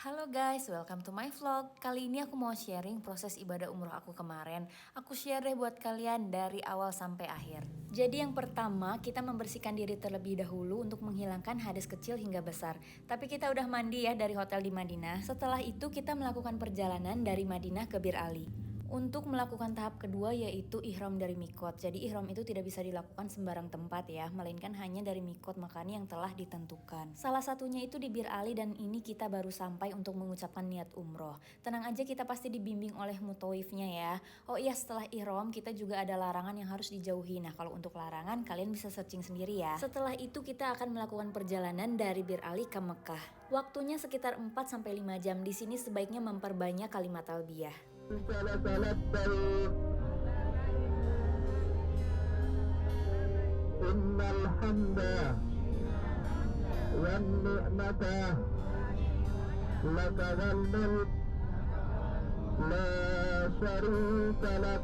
Halo guys, welcome to my vlog. Kali ini aku mau sharing proses ibadah umroh aku kemarin. Aku share deh buat kalian dari awal sampai akhir. Jadi yang pertama, kita membersihkan diri terlebih dahulu untuk menghilangkan hadas kecil hingga besar. Tapi kita udah mandi ya dari hotel di Madinah. Setelah itu kita melakukan perjalanan dari Madinah ke Bir Ali. Untuk melakukan tahap kedua yaitu ihram dari mikot. Jadi ihram itu tidak bisa dilakukan sembarang tempat ya, melainkan hanya dari mikot Makkah yang telah ditentukan. Salah satunya itu di Bir Ali dan ini kita baru sampai untuk mengucapkan niat umroh. Tenang aja, kita pasti dibimbing oleh mutawifnya ya. Oh iya, setelah ihram kita juga ada larangan yang harus dijauhi. Nah kalau untuk larangan kalian bisa searching sendiri ya. Setelah itu kita akan melakukan perjalanan dari Bir Ali ke Mekah. Waktunya sekitar 4-5 jam. Di sini sebaiknya memperbanyak kalimat talbiyah. Innal hamda wan ni'mata laka wal mulk la syarika lak.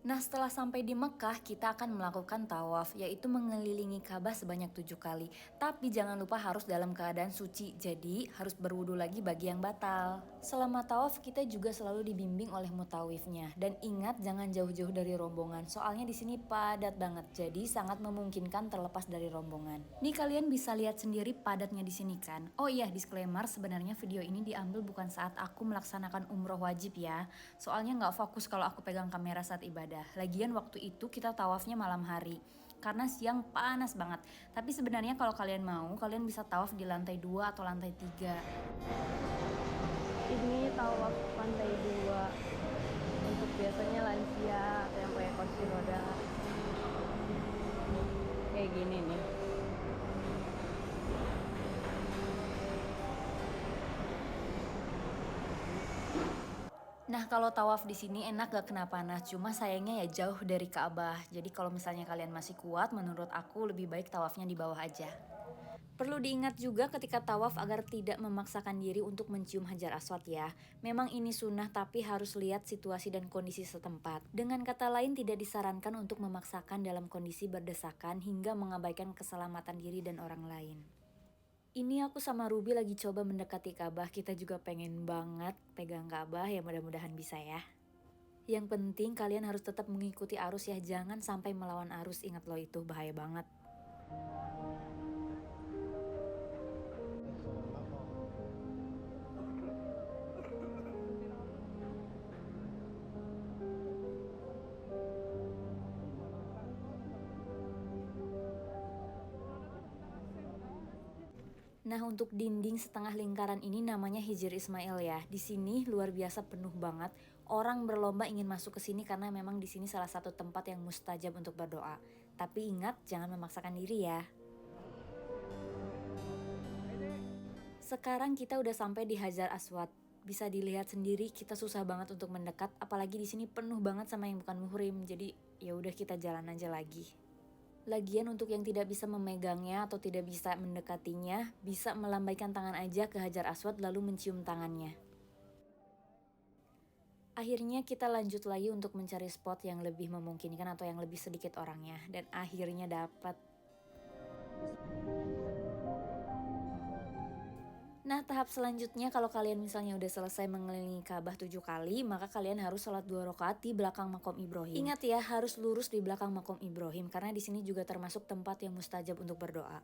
Nah setelah sampai di Mekah kita akan melakukan tawaf, yaitu mengelilingi Ka'bah sebanyak 7 kali. Tapi jangan lupa harus dalam keadaan suci, jadi harus berwudu lagi bagi yang batal. Selama tawaf kita juga selalu dibimbing oleh mutawifnya. Dan ingat jangan jauh-jauh dari rombongan, soalnya di sini padat banget, jadi sangat memungkinkan terlepas dari rombongan. Nih kalian bisa lihat sendiri padatnya di sini kan. Oh iya, disclaimer, sebenarnya video ini diambil bukan saat aku melaksanakan umroh wajib ya. Soalnya nggak fokus kalau aku pegang kamera saat ibadah. Lagian waktu itu kita tawafnya malam hari karena siang panas banget. Tapi sebenarnya kalau kalian mau, kalian bisa tawaf di lantai 2 atau lantai 3. Ini tawaf lantai 2 untuk biasanya lansia atau yang pakai kursi roda kayak gini nih. Nah kalau tawaf di sini enak gak kena panas, cuma sayangnya ya jauh dari Ka'bah. Jadi kalau misalnya kalian masih kuat, menurut aku lebih baik tawafnya di bawah aja. Perlu diingat juga ketika tawaf agar tidak memaksakan diri untuk mencium Hajar Aswad ya. Memang ini sunnah tapi harus lihat situasi dan kondisi setempat. Dengan kata lain tidak disarankan untuk memaksakan dalam kondisi berdesakan hingga mengabaikan keselamatan diri dan orang lain. Ini aku sama Ruby lagi coba mendekati Ka'bah, kita juga pengen banget pegang Ka'bah ya, mudah-mudahan bisa ya. Yang penting kalian harus tetap mengikuti arus ya, jangan sampai melawan arus, ingat loh itu bahaya banget. Nah untuk dinding setengah lingkaran ini namanya Hijr Ismail ya. Di sini luar biasa penuh banget. Orang berlomba ingin masuk ke sini karena memang di sini salah satu tempat yang mustajab untuk berdoa. Tapi ingat jangan memaksakan diri ya. Sekarang kita udah sampai di Hajar Aswad. Bisa dilihat sendiri kita susah banget untuk mendekat, apalagi di sini penuh banget sama yang bukan muhrim. Jadi ya udah kita jalan aja lagi. Lagian untuk yang tidak bisa memegangnya atau tidak bisa mendekatinya, bisa melambaikan tangan aja ke Hajar Aswad lalu mencium tangannya. Akhirnya kita lanjut lagi untuk mencari spot yang lebih memungkinkan atau yang lebih sedikit orangnya. Dan akhirnya dapat. Nah tahap selanjutnya kalau kalian misalnya udah selesai mengelilingi Ka'bah 7 kali, maka kalian harus sholat 2 rakaat di belakang makom Ibrahim. Ingat ya, harus lurus di belakang makom Ibrahim karena di sini juga termasuk tempat yang mustajab untuk berdoa.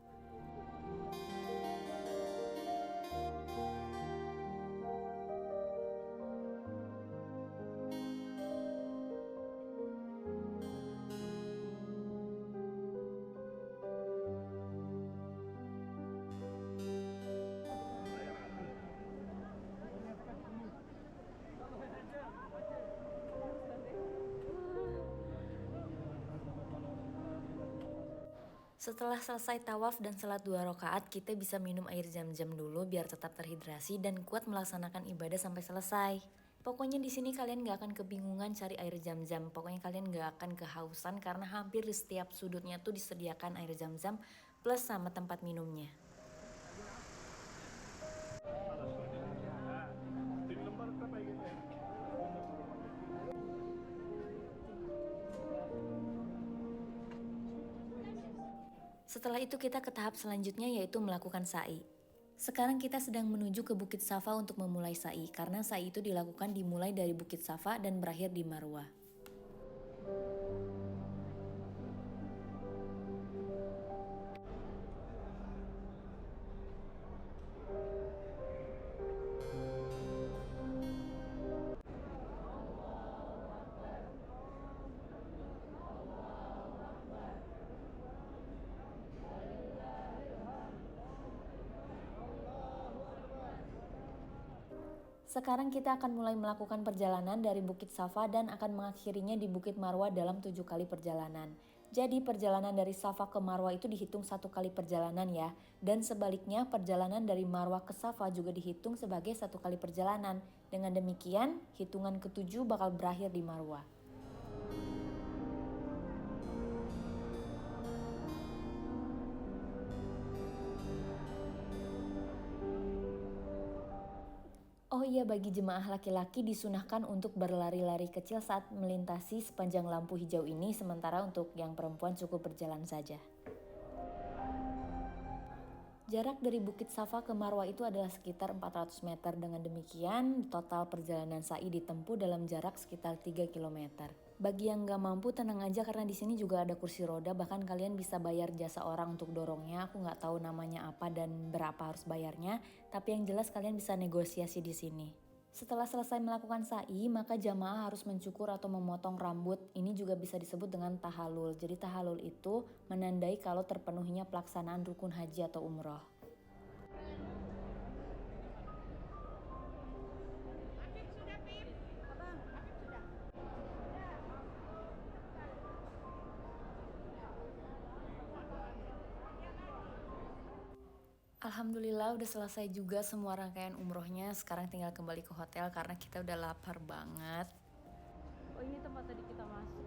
Setelah selesai tawaf dan salat 2 rakaat, kita bisa minum air zam-zam dulu biar tetap terhidrasi dan kuat melaksanakan ibadah sampai selesai. Pokoknya di sini kalian gak akan kebingungan cari air zam-zam. Pokoknya kalian gak akan kehausan karena hampir di setiap sudutnya tuh disediakan air zam-zam plus sama tempat minumnya. Setelah itu kita ke tahap selanjutnya yaitu melakukan sa'i. Sekarang kita sedang menuju ke Bukit Safa untuk memulai sa'i, karena sa'i itu dilakukan dimulai dari Bukit Safa dan berakhir di Marwah. Sekarang kita akan mulai melakukan perjalanan dari Bukit Safa dan akan mengakhirinya di Bukit Marwah dalam 7 kali perjalanan. Jadi perjalanan dari Safa ke Marwah itu dihitung 1 kali perjalanan ya. Dan sebaliknya perjalanan dari Marwah ke Safa juga dihitung sebagai 1 kali perjalanan. Dengan demikian, hitungan ke-7 bakal berakhir di Marwah. Oh iya, bagi jemaah laki-laki disunahkan untuk berlari-lari kecil saat melintasi sepanjang lampu hijau ini, sementara untuk yang perempuan cukup berjalan saja. Jarak dari Bukit Safa ke Marwah itu adalah sekitar 400 meter. Dengan demikian, total perjalanan sa'i ditempuh dalam jarak sekitar 3 km. Bagi yang nggak mampu, tenang aja karena di sini juga ada kursi roda. Bahkan kalian bisa bayar jasa orang untuk dorongnya. Aku nggak tahu namanya apa dan berapa harus bayarnya. Tapi yang jelas kalian bisa negosiasi di sini. Setelah selesai melakukan sa'i, maka jamaah harus mencukur atau memotong rambut. Ini juga bisa disebut dengan tahalul. Jadi tahalul itu menandai kalau terpenuhinya pelaksanaan rukun haji atau umroh. Alhamdulillah udah selesai juga semua rangkaian umrohnya. Sekarang tinggal kembali ke hotel karena kita udah lapar banget. Oh ini tempat tadi kita masuk